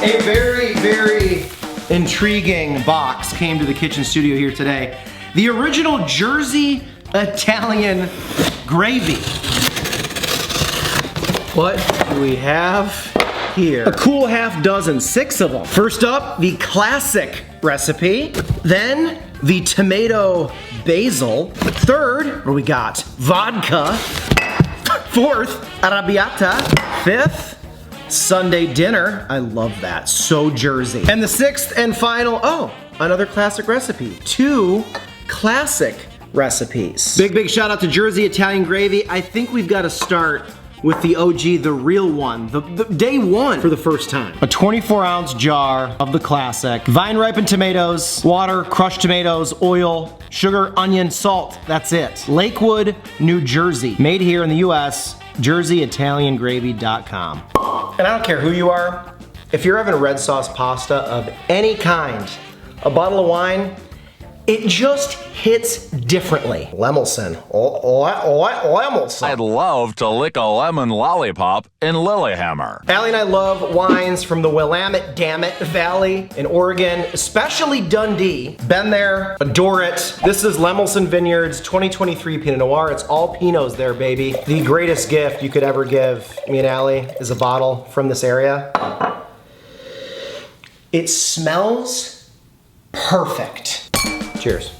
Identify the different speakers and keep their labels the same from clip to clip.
Speaker 1: A very, very intriguing box came to the kitchen studio here today. The original Jersey Italian gravy. What do we have here? A cool half dozen, 6 of them. First up, the classic recipe. Then the tomato basil. Third, what do we got? Vodka. Fourth, arrabbiata. Fifth, Sunday dinner. I love that, so Jersey. And the 6th and final, oh, another classic recipe. 2 classic recipes. Big shout out to Jersey Italian gravy. I think we've got to start with the OG, the real one, the day one for the first time. A 24-ounce jar of the classic. Vine-ripened tomatoes, water, crushed tomatoes, oil, sugar, onion, salt. That's it. Lakewood, New Jersey. Made here in the US, JerseyItalianGravy.com. And I don't care who you are, if you're having red sauce pasta of any kind, a bottle of wine, it just hits differently. Lemelson. Lemelson.
Speaker 2: I'd love to lick a lemon lollipop in Lilyhammer.
Speaker 1: Allie and I love wines from the Willamette Valley in Oregon, especially Dundee. Been there, adore it. This is Lemelson Vineyards 2023 Pinot Noir. It's all Pinots there, baby. The greatest gift you could ever give me and Allie is a bottle from this area. It smells perfect. Cheers.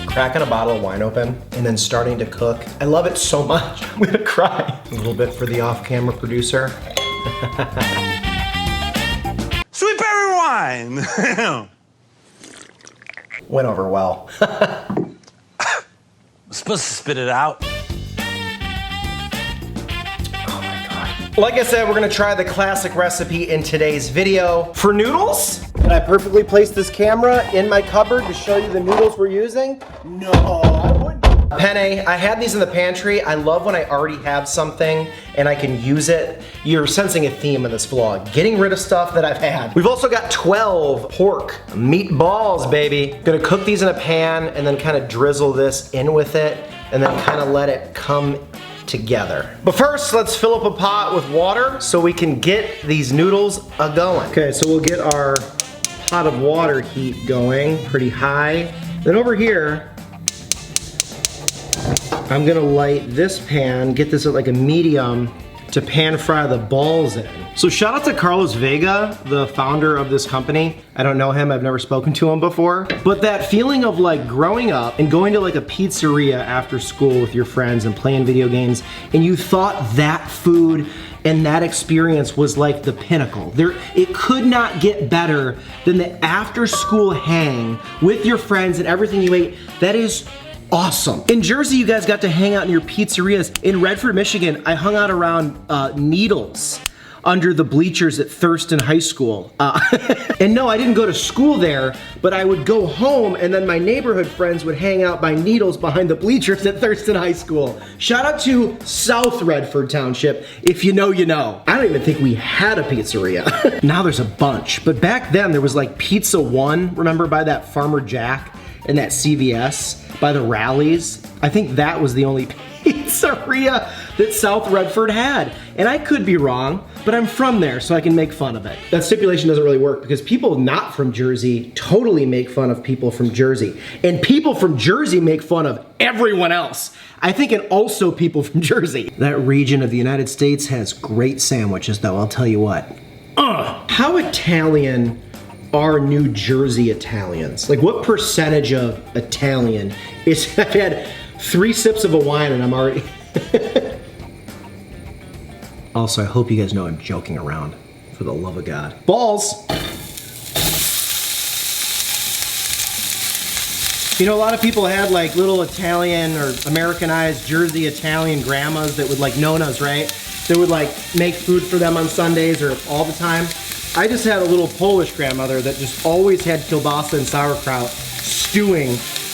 Speaker 1: Cracking a bottle of wine open and then starting to cook. I love it so much, I'm gonna cry. A little bit for the off-camera producer.
Speaker 3: Sweet berry wine.
Speaker 1: Went over well.
Speaker 3: I'm supposed to spit it out.
Speaker 1: Like I said, we're gonna try the classic recipe in today's video. For noodles, can I perfectly place this camera in my cupboard to show you the noodles we're using? No, I wouldn't. Penne, I had these in the pantry. I love when I already have something and I can use it. You're sensing a theme in this vlog, getting rid of stuff that I've had. We've also got 12 pork meatballs, baby. Gonna cook these in a pan and then kind of drizzle this in with it and then kind of let it come together. But first, let's fill up a pot with water so we can get these noodles a-going. Okay, so we'll get our pot of water heat going pretty high. Then over here, I'm gonna light this pan, get this at like a medium to pan fry the balls in. So shout out to Carlos Vega, the founder of this company. I don't know him, I've never spoken to him before. But that feeling of like growing up and going to like a pizzeria after school with your friends and playing video games, and you thought that food and that experience was like the pinnacle. It could not get better than the after school hang with your friends and everything you ate. That is awesome. In Jersey, you guys got to hang out in your pizzerias. In Redford, Michigan, I hung out around Needles under the bleachers at Thurston High School. And no, I didn't go to school there, but I would go home and then my neighborhood friends would hang out by Needles behind the bleachers at Thurston High School. Shout out to South Redford Township. If you know, you know. I don't even think we had a pizzeria. Now there's a bunch, but back then there was like Pizza One, remember, by that Farmer Jack and that CVS, by the rallies. I think that was the only pizzeria that South Redford had. And I could be wrong, but I'm from there, so I can make fun of it. That stipulation doesn't really work because people not from Jersey totally make fun of people from Jersey. And people from Jersey make fun of everyone else. I think, and also people from Jersey. That region of the United States has great sandwiches, though, I'll tell you what. How Italian are New Jersey Italians? Like, what percentage of Italian is, I've had 3 sips of a wine and I'm already... Also, I hope you guys know I'm joking around, for the love of God. Balls! You know, a lot of people had like little Italian or Americanized Jersey Italian grandmas that would, like nonas, right? That would like make food for them on Sundays or all the time. I just had a little Polish grandmother that just always had kielbasa and sauerkraut stewing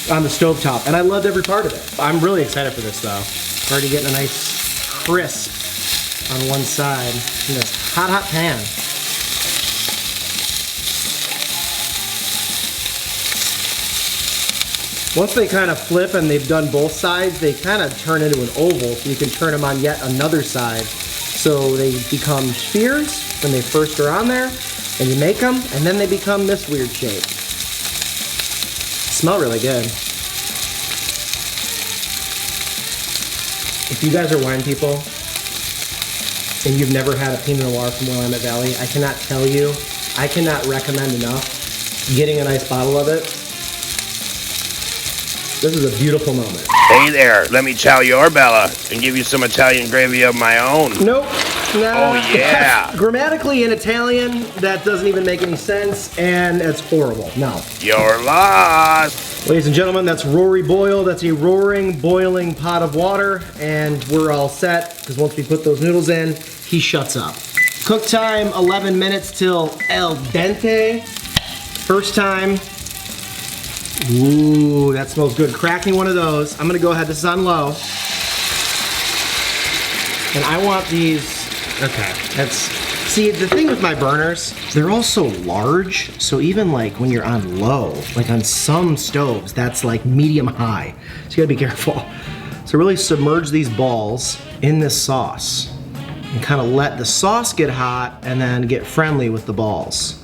Speaker 1: on the stovetop, and I loved every part of it. I'm really excited for this though. Already getting a nice crisp on one side in this hot, hot pan. Once they kind of flip and they've done both sides, they kind of turn into an oval, so you can turn them on yet another side. So they become spheres when they first are on there, and you make them, and then they become this weird shape. Smell really good. If you guys are wine people, and you've never had a Pinot Noir from Willamette Valley, I cannot tell you, I cannot recommend enough getting a nice bottle of it. This is a beautiful moment.
Speaker 4: Hey there, let me chow your Bella and give you some Italian gravy of my own.
Speaker 1: Nope. Nah.
Speaker 4: Oh yeah.
Speaker 1: Grammatically in Italian, that doesn't even make any sense, and it's horrible. No.
Speaker 4: You're lost.
Speaker 1: Ladies and gentlemen, that's Rory Boil. That's a roaring, boiling pot of water, and we're all set, because once we put those noodles in, he shuts up. Cook time, 11 minutes till al dente. First time. Ooh, that smells good. Crack me one of those. I'm gonna go ahead, this is on low. And I want these, okay, see, the thing with my burners, they're all so large, so even like when you're on low, like on some stoves, that's like medium high. So you gotta be careful. So really submerge these balls in this sauce and kind of let the sauce get hot and then get friendly with the balls.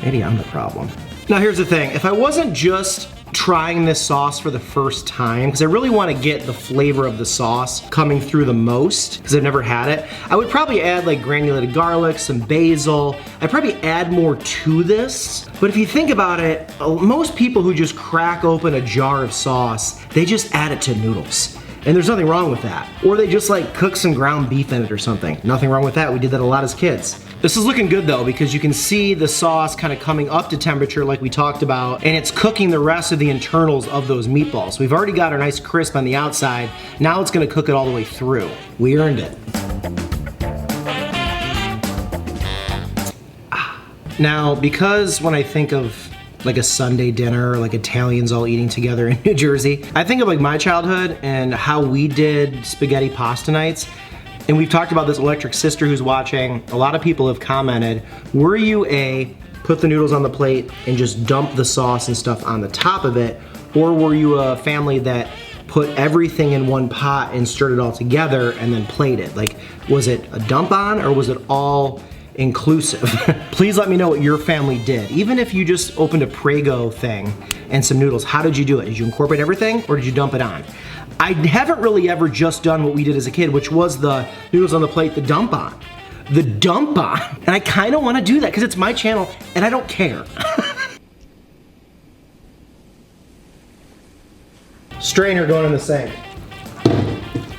Speaker 1: Maybe I'm the problem. Now here's the thing, if I wasn't just trying this sauce for the first time, because I really want to get the flavor of the sauce coming through the most, because I've never had it, I would probably add like granulated garlic, some basil. I'd probably add more to this. But if you think about it, most people who just crack open a jar of sauce, they just add it to noodles. And there's nothing wrong with that. Or they just like cook some ground beef in it or something. Nothing wrong with that, we did that a lot as kids. This is looking good though, because you can see the sauce kind of coming up to temperature like we talked about, and it's cooking the rest of the internals of those meatballs. We've already got a nice crisp on the outside, now it's gonna cook it all the way through. We earned it. Now, because when I think of like a Sunday dinner, like Italians all eating together in New Jersey, I think of like my childhood and how we did spaghetti pasta nights. And we've talked about this electric sister who's watching. A lot of people have commented, were you put the noodles on the plate and just dump the sauce and stuff on the top of it? Or were you a family that put everything in one pot and stirred it all together and then plated? Like, was it a dump on or was it all inclusive? Please let me know what your family did. Even if you just opened a Prego thing and some noodles, how did you do it? Did you incorporate everything or did you dump it on? I haven't really ever just done what we did as a kid, which was the noodles on the plate, the dump on. The dump on. And I kind of want to do that because it's my channel and I don't care. Strainer going in the sink.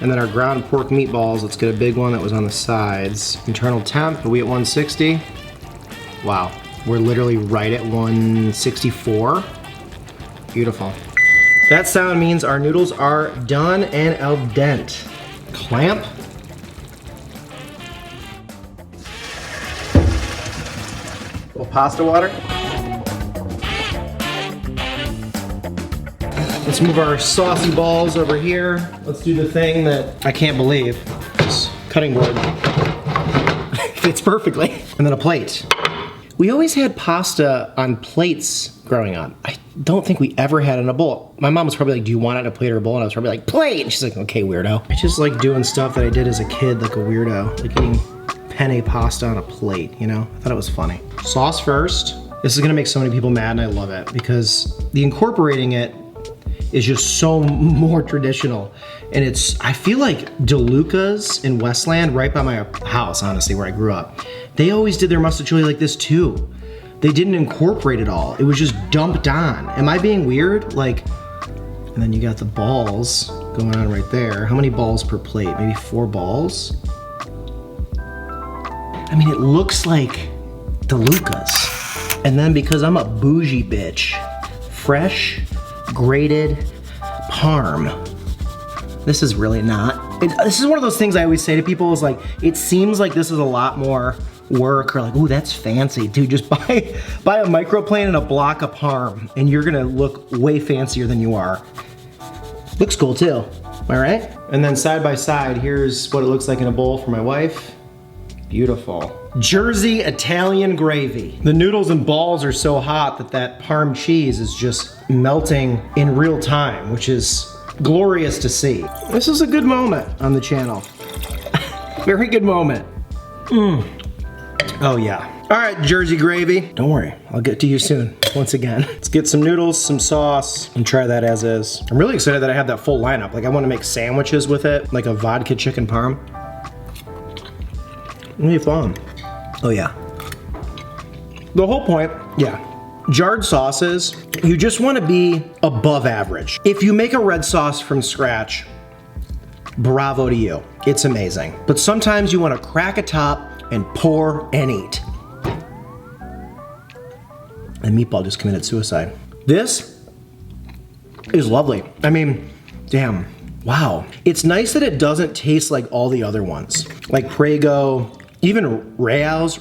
Speaker 1: And then our ground pork meatballs, let's get a big one that was on the sides. Internal temp, are we at 160? Wow, we're literally right at 164. Beautiful. That sound means our noodles are done and al dente. Clamp. A little pasta water. Let's move our saucy balls over here. Let's do the thing that I can't believe. This cutting board fits perfectly. And then a plate. We always had pasta on plates growing up. I don't think we ever had it in a bowl. My mom was probably like, do you want it in a plate or a bowl? And I was probably like, plate! And she's like, okay, weirdo. I just like doing stuff that I did as a kid like a weirdo. Like eating penne pasta on a plate, you know? I thought it was funny. Sauce first. This is gonna make so many people mad and I love it because the incorporating it is just so more traditional. And I feel like DeLuca's in Westland, right by my house, honestly, where I grew up, they always did their mustard chili like this too. They didn't incorporate it all. It was just dumped on. Am I being weird? Like, and then you got the balls going on right there. How many balls per plate? Maybe 4 balls? I mean, it looks like DeLuca's. And then because I'm a bougie bitch, fresh, grated parm. This is really not. This is one of those things I always say to people is like, it seems like this is a lot more work or like, ooh, that's fancy. Dude, just buy a microplane and a block of parm and you're gonna look way fancier than you are. Looks cool too, am I right? And then side by side, here's what it looks like in a bowl for my wife. Beautiful. Jersey Italian gravy. The noodles and balls are so hot that parm cheese is just melting in real time, which is glorious to see. This is a good moment on the channel. Very good moment. Oh yeah. All right, Jersey gravy. Don't worry, I'll get to you soon, once again. Let's get some noodles, some sauce, and try that as is. I'm really excited that I have that full lineup. Like I wanna make sandwiches with it, like a vodka chicken parm. Really fun. Oh yeah. The whole point, yeah. Jarred sauces, you just wanna be above average. If you make a red sauce from scratch, bravo to you, it's amazing. But sometimes you wanna crack a top and pour and eat. And Meatball just committed suicide. This is lovely. I mean, damn, wow. It's nice that it doesn't taste like all the other ones. Like Prego, even Rows.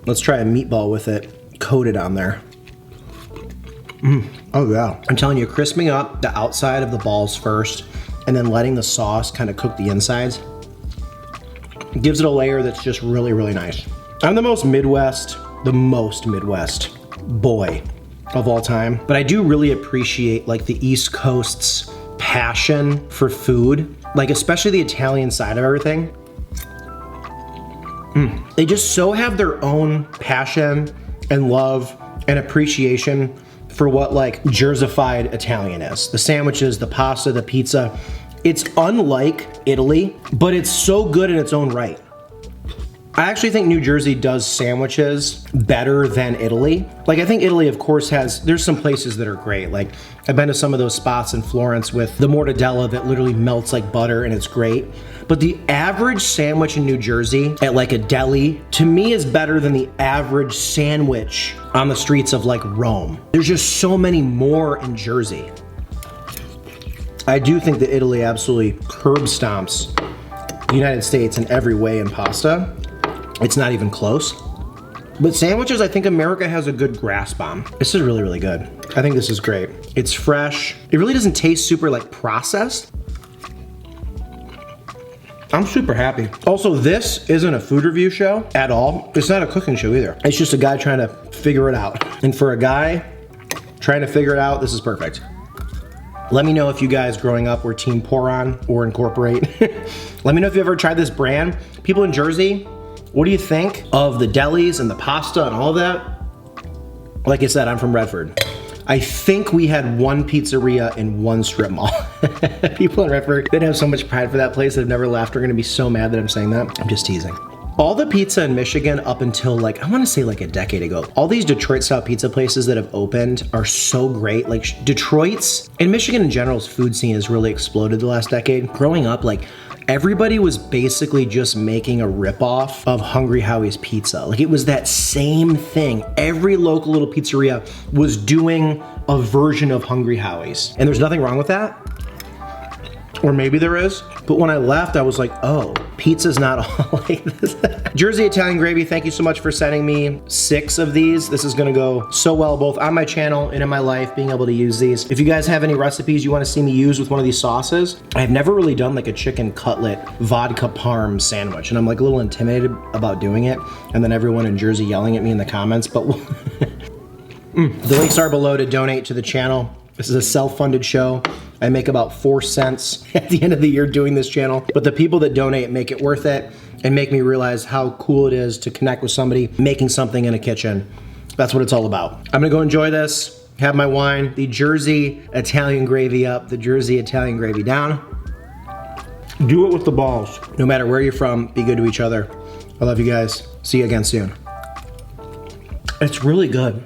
Speaker 1: Let's try a meatball with it coated on there. Oh yeah. I'm telling you, crisping up the outside of the balls first and then letting the sauce kind of cook the insides. It gives it a layer that's just really, really nice. I'm the most Midwest boy of all time, but I do really appreciate like the East Coast's passion for food, like especially the Italian side of everything. They just so have their own passion and love and appreciation for what like Jersified Italian is. The sandwiches, the pasta, the pizza. It's unlike Italy, but it's so good in its own right. I actually think New Jersey does sandwiches better than Italy. Like I think Italy of course there's some places that are great. Like I've been to some of those spots in Florence with the mortadella that literally melts like butter and it's great. But the average sandwich in New Jersey at like a deli, to me is better than the average sandwich on the streets of like Rome. There's just so many more in Jersey. I do think that Italy absolutely curb stomps the United States in every way in pasta. It's not even close. But sandwiches, I think America has a good grasp on. This is really, really good. I think this is great. It's fresh. It really doesn't taste super like processed. I'm super happy. Also, this isn't a food review show at all. It's not a cooking show either. It's just a guy trying to figure it out. And for a guy trying to figure it out, this is perfect. Let me know if you guys growing up were team pour on or incorporate. Let me know if you ever tried this brand. People in Jersey, what do you think of the delis and the pasta and all that? Like I said, I'm from Redford. I think we had one pizzeria in one strip mall. People in Redford that have so much pride for that place that have never left are gonna be so mad that I'm saying that. I'm just teasing. All the pizza in Michigan up until like, I wanna say like a decade ago, all these Detroit style pizza places that have opened are so great. Like Detroit's, and Michigan in general's food scene has really exploded the last decade. Growing up, like everybody was basically just making a ripoff of Hungry Howie's Pizza. Like it was that same thing. Every local little pizzeria was doing a version of Hungry Howie's. And there's nothing wrong with that. Or maybe there is. But when I left, I was like, oh, pizza's not all like this. Jersey Italian gravy, thank you so much for sending me 6 of these. This is gonna go so well both on my channel and in my life, being able to use these. If you guys have any recipes you wanna see me use with one of these sauces, I've never really done like a chicken cutlet vodka parm sandwich, and I'm like a little intimidated about doing it, and then everyone in Jersey yelling at me in the comments, but the links are below to donate to the channel. This is a self-funded show. I make about 4 cents at the end of the year doing this channel, but the people that donate make it worth it and make me realize how cool it is to connect with somebody making something in a kitchen. That's what it's all about. I'm gonna go enjoy this, have my wine, the Jersey Italian gravy up, the Jersey Italian gravy down. Do it with the balls. No matter where you're from, be good to each other. I love you guys. See you again soon. It's really good.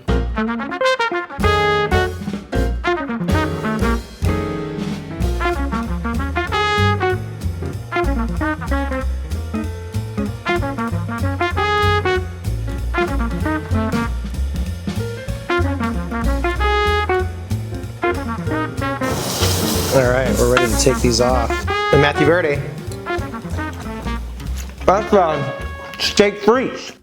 Speaker 1: All right, we're ready to take these off. The Matthew Verde. That's steak frites.